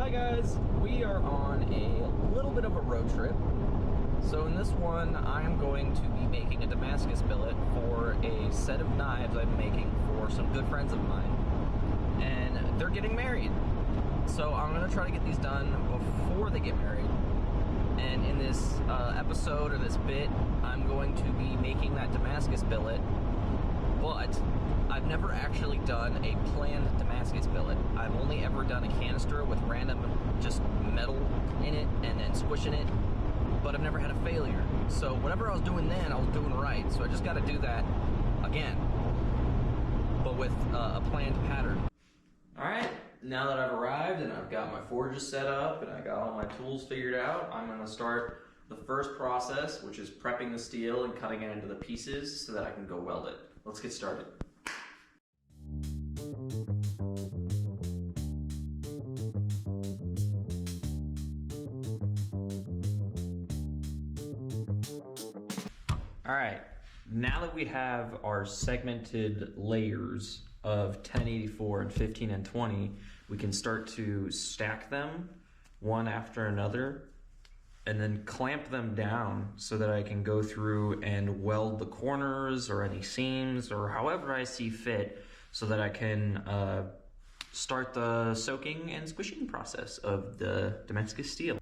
Hi guys, we are on a little bit of a road trip. So in this one, I'm going to be making a Damascus billet for a set of knives I'm making for some good friends of mine. And they're getting married. So I'm gonna try to get these done before they get married. And in this episode, or this bit, I'm going to be making that Damascus billet, but I've never actually done a planned Damascus billet. I've only ever done a canister with random just metal in it and then squishing it, but I've never had a failure. So whatever I was doing then, I was doing right. So I just gotta do that again, but with a planned pattern. All right, now that I've arrived and I've got my forges set up and I got all my tools figured out, I'm gonna start the first process, which is prepping the steel and cutting it into the pieces so that I can go weld it. Let's get started. All right, now that we have our segmented layers of 1084 and 15 and 20, we can start to stack them one after another and then clamp them down so that I can go through and weld the corners or any seams or however I see fit so that I can start the soaking and squishing process of the Damascus steel.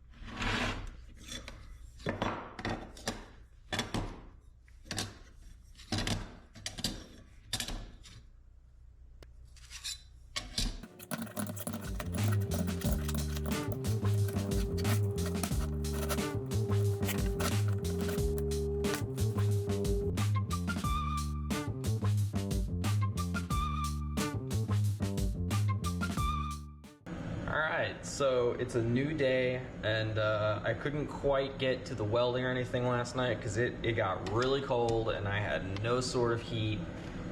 Alright, so it's a new day, and I couldn't quite get to the welding or anything last night because it got really cold and I had no sort of heat.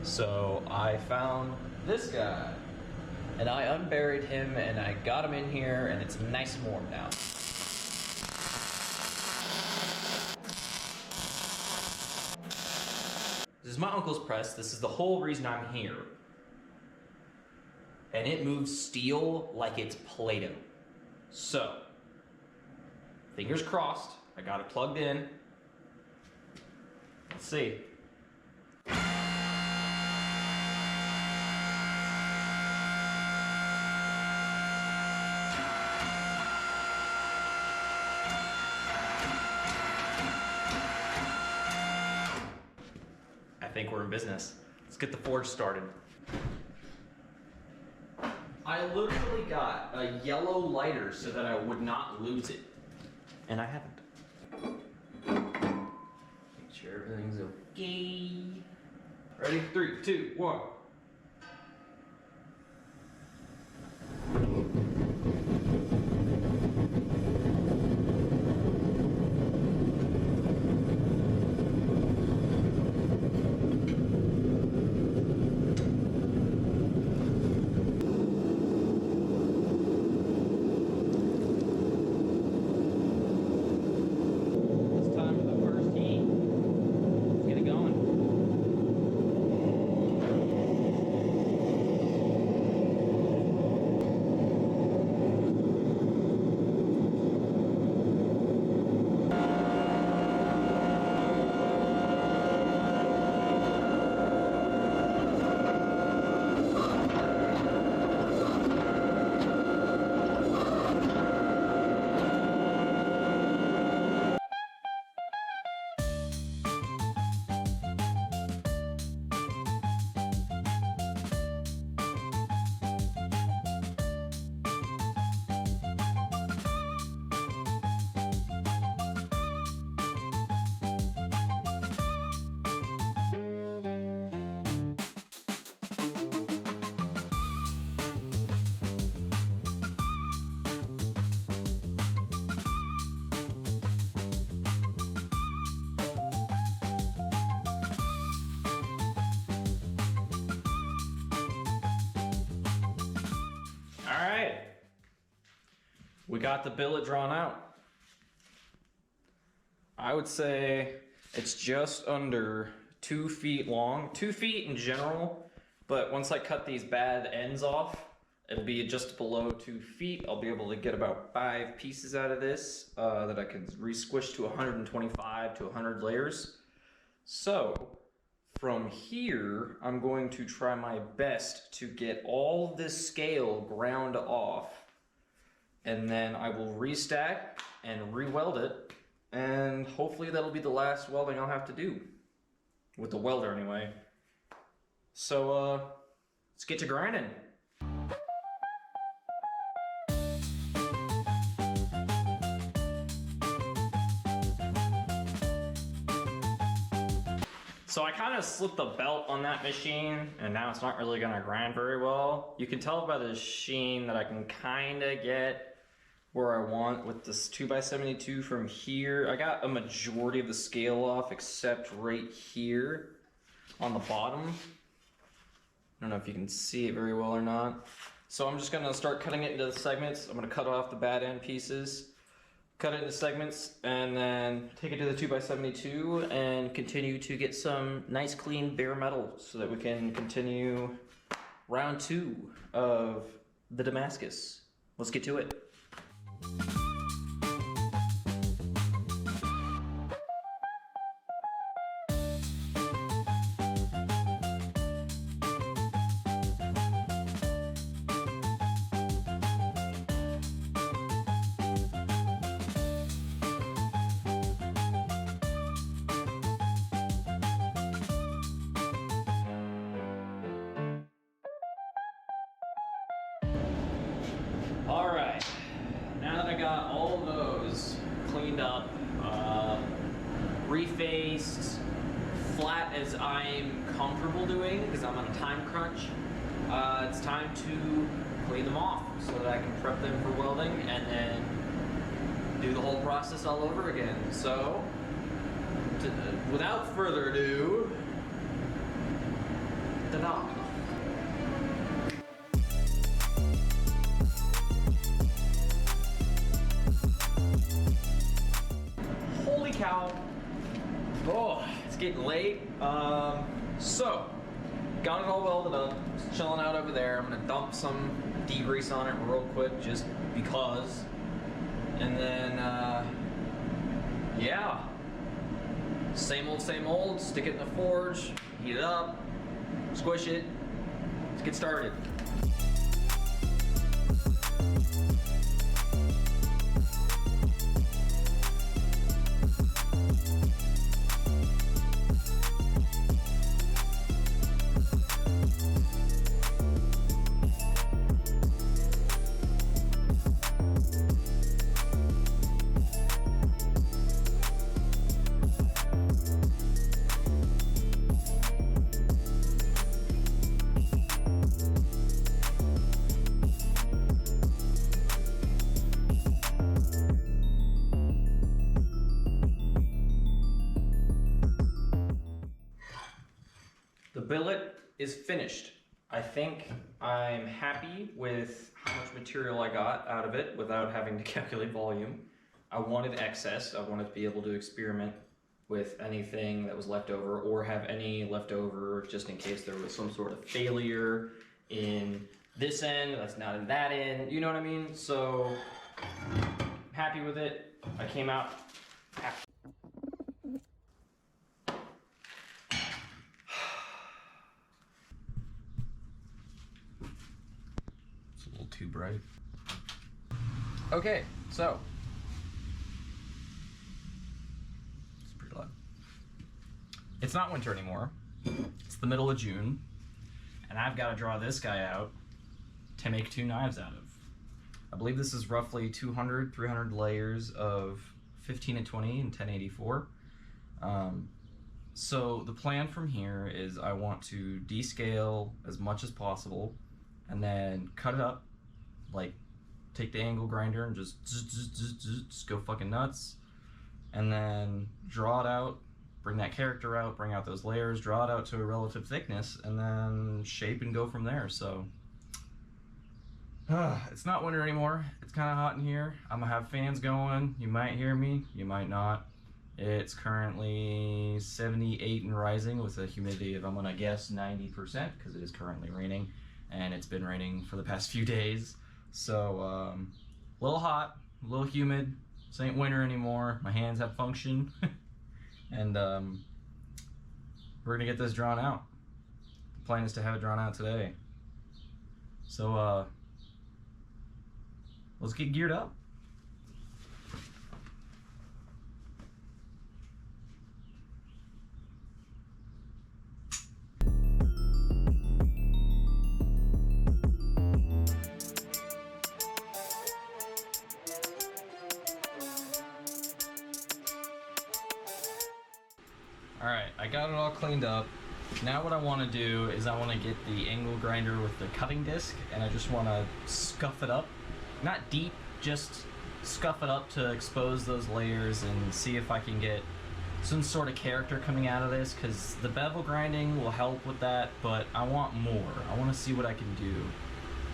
So I found this guy, and I unburied him and I got him in here, and it's nice and warm now. This is my uncle's press. This is the whole reason I'm here. And it moves steel like it's Play-Doh. So, fingers crossed, I got it plugged in. Let's see. I think we're in business. Let's get the forge started. I literally got a yellow lighter so that I would not lose it. And I haven't. Make sure everything's okay. Ready? 3, 2, 1. Alright, we got the billet drawn out. I would say it's just under 2 feet long, 2 feet in general, but once I cut these bad ends off, It'll be just below 2 feet. I'll be able to get about 5 pieces out of this that I can re-squish to 125 to 100 layers. So from here, I'm going to try my best to get all this scale ground off, and then I will restack and re-weld it, and hopefully that'll be the last welding I'll have to do. With the welder anyway. So let's get to grinding. So I kind of slipped the belt on that machine, and now it's not really gonna grind very well. You can tell by the sheen that I can kind of get where I want with this 2x72 from here. I got a majority of the scale off except right here on the bottom. I don't know if you can see it very well or not. So I'm just gonna start cutting it into the segments. I'm gonna cut off the bad end pieces, cut it into segments, and then take it to the 2x72 and continue to get some nice clean bare metal so that we can continue round 2 of the Damascus. Let's get to it. All right, now that I got all of those cleaned up, refaced, flat as I'm comfortable doing because I'm on a time crunch, it's time to clean them off so that I can prep them for welding and then do the whole process all over again. So, without further ado, ta-da! Holy cow. Oh, it's getting late. So, got it all welded up. Just chilling out over there. I'm gonna dump some degrease on it real quick just because. And then, yeah. Same old. Stick it in the forge, heat it up, squish it. Let's get started. The billet is finished. I think I'm happy with how much material I got out of it without having to calculate volume. I wanted excess. I wanted to be able to experiment with anything that was left over or have any left over just in case there was some sort of failure in this end that's not in that end. You know what I mean? So, happy with it. I came out happy. A little too bright. Okay, so it's pretty loud. It's not winter anymore. It's the middle of June, and I've got to draw this guy out to make 2 knives out of. I believe this is roughly 200, 300 layers of 15 and 20 and 1084. So the plan from here is I want to descale as much as possible and then cut it up, like take the angle grinder and just go fucking nuts, and then draw it out, bring that character out, bring out those layers, draw it out to a relative thickness, and then shape and go from there. So it's not winter anymore. It's kind of hot in here. I'm gonna have fans going. You might hear me, you might not. It's currently 78 and rising with a humidity of, I'm gonna guess, 90% because it is currently raining. and it's been raining for the past few days. So a little hot, a little humid. This ain't winter anymore. My hands have function. And we're gonna get this drawn out. The plan is to have it drawn out today. So let's get geared up. Alright, I got it all cleaned up. Now what I want to do is I want to get the angle grinder with the cutting disc, and I just want to scuff it up. Not deep, just scuff it up to expose those layers and see if I can get some sort of character coming out of this, because the bevel grinding will help with that, but I want more. I want to see what I can do.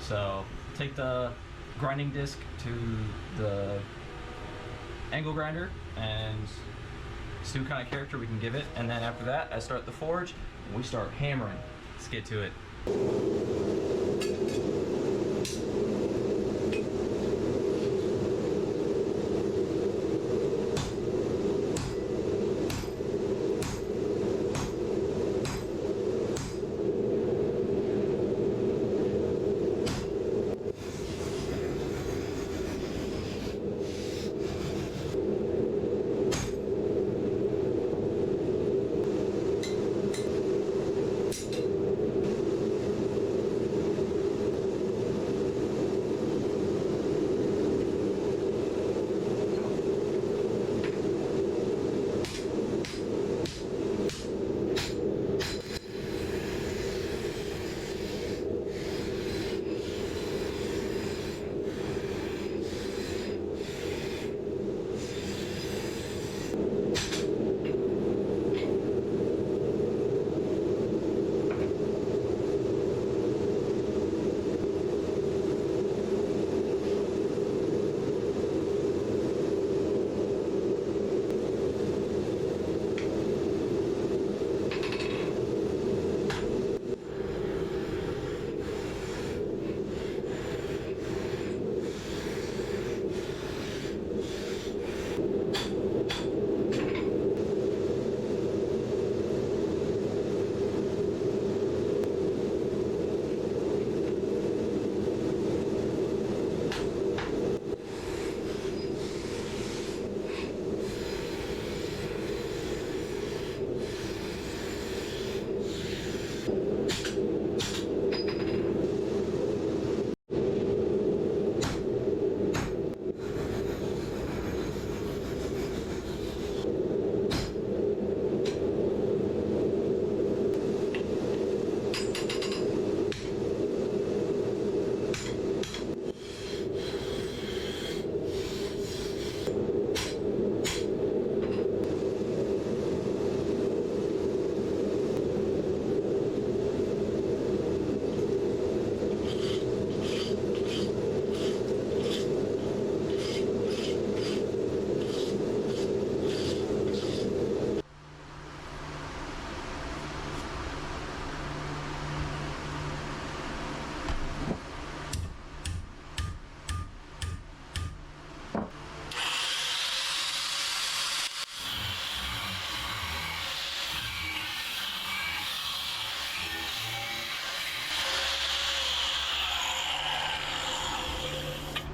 So take the grinding disc to the angle grinder and see what kind of character we can give it, and then after that I start the forge and we start hammering. Let's get to it.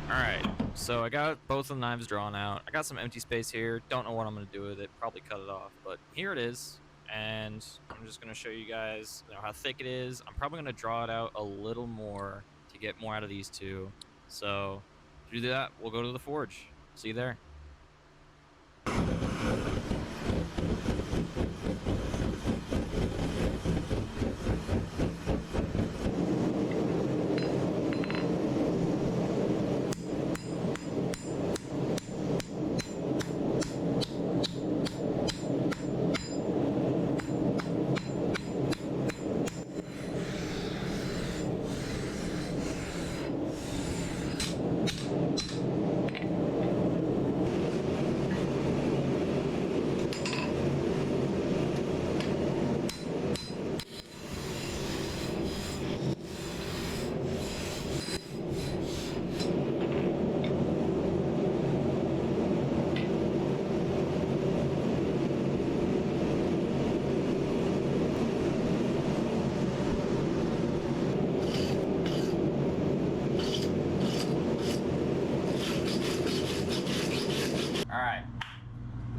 Alright, so I got both of the knives drawn out. I got some empty space here. Don't know what I'm going to do with it. Probably cut it off. But here it is. And I'm just going to show you guys how thick it is. I'm probably going to draw it out a little more to get more out of these two. So to do that, we'll go to the forge. See you there.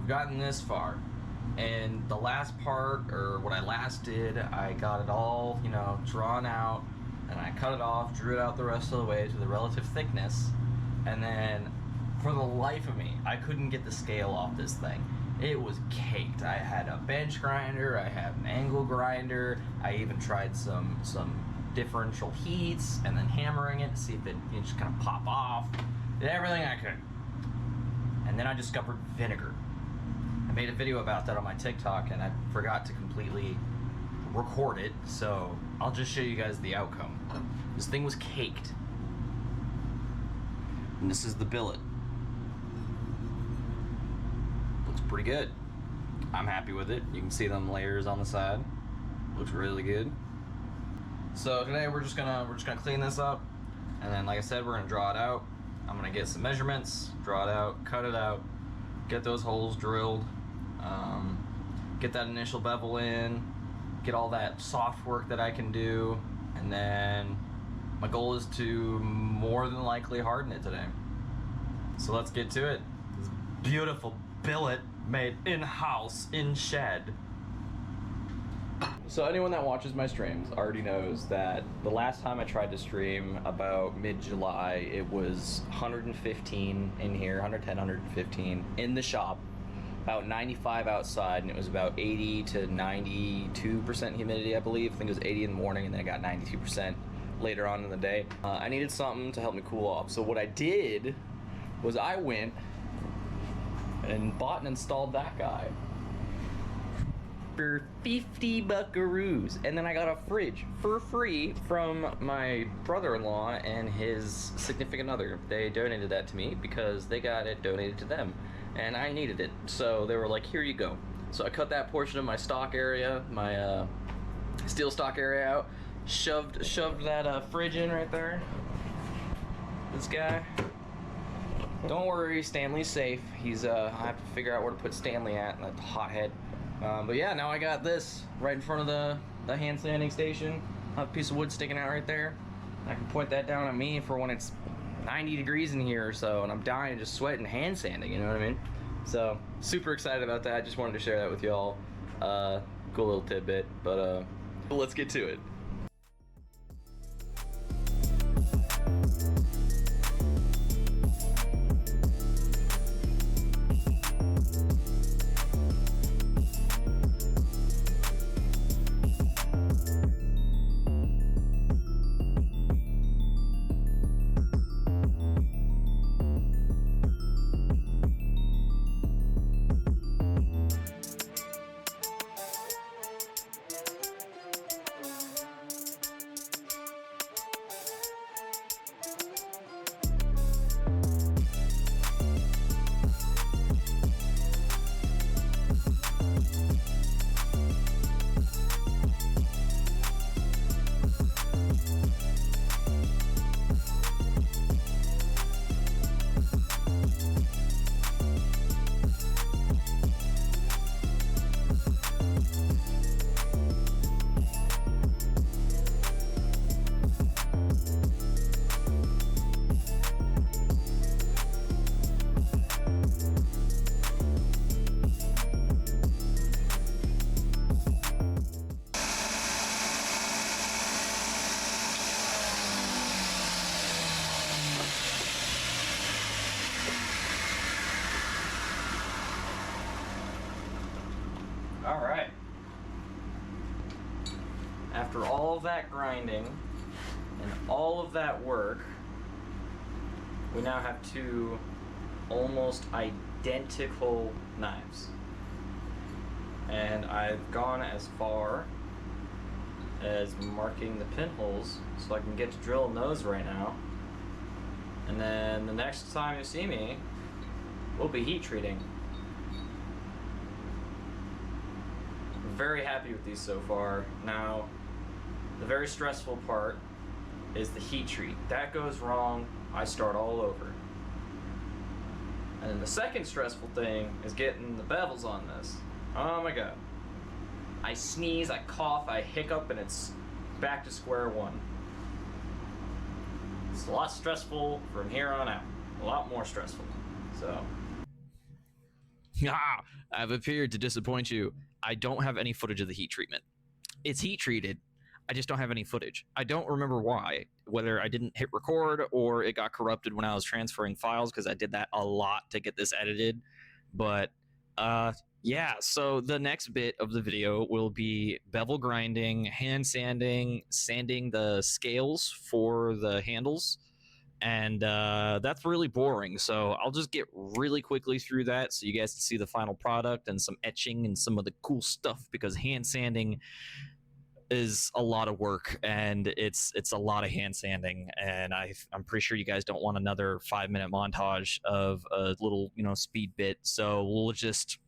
gotten this far. And the last part, or what I last did, I got it all, you know, drawn out, and I cut it off, drew it out the rest of the way to the relative thickness, and then for the life of me, I couldn't get the scale off this thing. It was caked. I had a bench grinder, I had an angle grinder, I even tried some differential heats, and then hammering it to see if it, you know, just kind of pop off. Did everything I could. And then I discovered vinegar. I made a video about that on my TikTok, and I forgot to completely record it, so I'll just show you guys the outcome. This thing was caked. And this is the billet. Looks pretty good. I'm happy with it. You can see them layers on the side. Looks really good. So today we're just gonna clean this up, and then like I said, we're gonna draw it out. I'm gonna get some measurements, draw it out, cut it out, get those holes drilled, get that initial bevel in, get all that soft work that I can do, and then my goal is to more than likely harden it today. So let's get to it. This beautiful billet made in-house, in shed. So anyone that watches my streams already knows that the last time I tried to stream about mid-July, it was 115 in here, 110, 115 in the shop, about 95 outside, and it was about 80 to 92% humidity, I believe. I think it was 80 in the morning, and then it got 92% later on in the day. I needed something to help me cool off. So what I did was I went and bought and installed that guy for 50 buckaroos, and then I got a fridge for free from my brother-in-law and his significant other. They donated that to me because they got it donated to them, and I needed it, so they were like, here you go. So I cut that portion of my stock area, my steel stock area out, shoved that fridge in right there. This guy, don't worry, Stanley's safe. He's I have to figure out where to put Stanley at, that hothead. But yeah, now I got this right in front of the hand sanding station. I have a piece of wood sticking out right there. I can point that down at me for when it's 90 degrees in here or so, and I'm dying just sweating hand sanding, you know what I mean? So, super excited about that. Just wanted to share that with y'all. Cool little tidbit, but let's get to it. All right. After all of that grinding and all of that work, we now have two almost identical knives. And I've gone as far as marking the pinholes so I can get to drilling those right now. And then the next time you see me, we'll be heat treating. Very happy with these so far. Now, the very stressful part is the heat treat. That goes wrong, I start all over. And then the second stressful thing is getting the bevels on this. Oh my god. I sneeze, I cough, I hiccup, and it's back to square one. It's a lot stressful from here on out. A lot more stressful. So. Ah, I've appeared to disappoint you. I don't have any footage of the heat treatment. It's heat treated. I just don't have any footage. I don't remember why, whether I didn't hit record or it got corrupted when I was transferring files, because I did that a lot to get this edited. But yeah, so the next bit of the video will be bevel grinding, hand sanding, sanding the scales for the handles. And that's really boring, so I'll just get really quickly through that so you guys can see the final product and some etching and some of the cool stuff, because hand sanding is a lot of work, and it's a lot of hand sanding, and I'm pretty sure you guys don't want another 5-minute montage of a little, you know, speed bit, so we'll just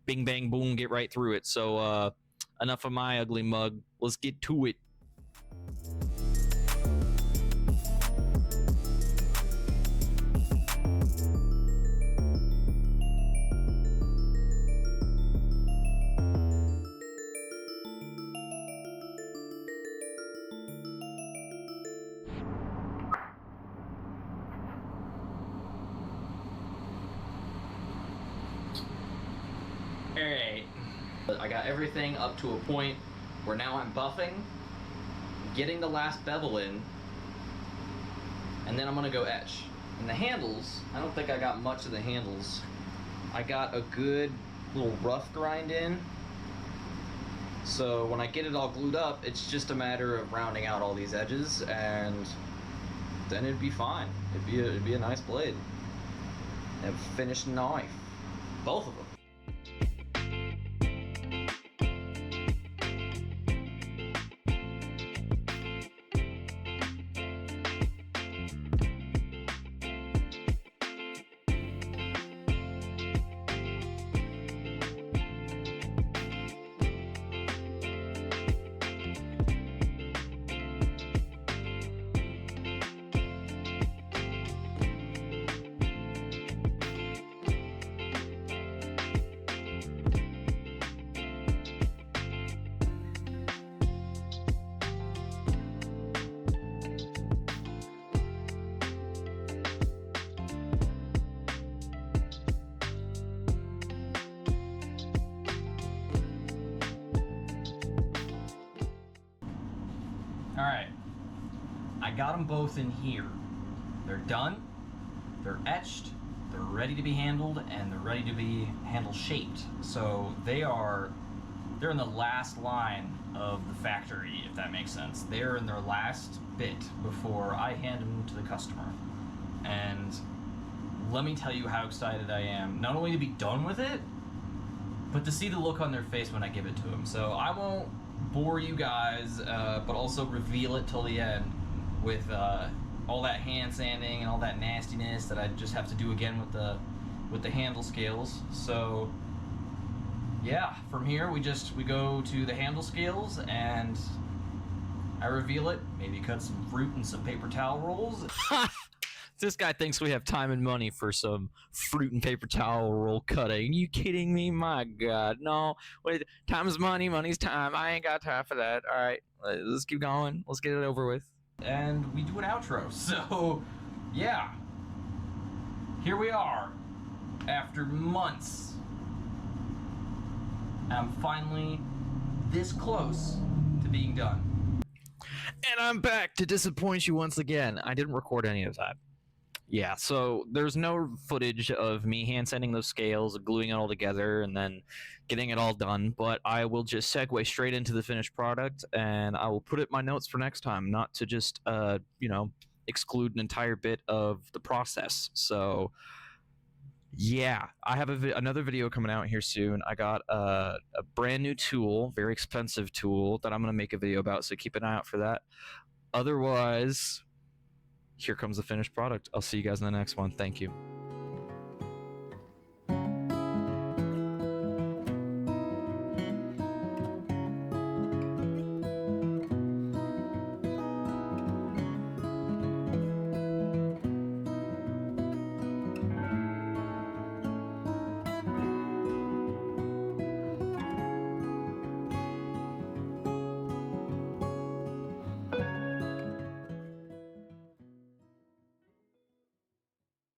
bing bang boom get right through it. So enough of my ugly mug, let's get to it. Alright, I got everything up to a point where now I'm buffing, getting the last bevel in, and then I'm gonna go etch. And the handles, I don't think I got much of the handles. I got a good little rough grind in, so when I get it all glued up, it's just a matter of rounding out all these edges, and then it'd be fine. It'd be a nice blade. And a finished knife. Both of them. Alright, I got them both in here. They're done, they're etched, they're ready to be handled, and they're ready to be handle shaped. So they're in the last line of the factory, if that makes sense. They're in their last bit before I hand them to the customer. And let me tell you how excited I am, not only to be done with it, but to see the look on their face when I give it to them. So I won't bore you guys, but also reveal it till the end with all that hand sanding and all that nastiness that I just have to do again with the handle scales. So yeah, from here we go to the handle scales and I reveal it, maybe cut some fruit and some paper towel rolls. This guy thinks we have time and money for some fruit and paper towel roll cutting. You kidding me? My God, no. Wait, time is money, money's time. I ain't got time for that. All right, let's keep going. Let's get it over with. And we do an outro. So, yeah. Here we are. After months. I'm finally this close to being done. And I'm back to disappoint you once again. I didn't record any of that. Yeah, so there's no footage of me hand sanding those scales, gluing it all together, and then getting it all done, but I will just segue straight into the finished product, and I will put it in my notes for next time, not to just, you know, exclude an entire bit of the process. So, yeah, I have another video coming out here soon. I got a brand new tool, very expensive tool, that I'm going to make a video about, so keep an eye out for that. Otherwise, here comes the finished product. I'll see you guys in the next one. Thank you.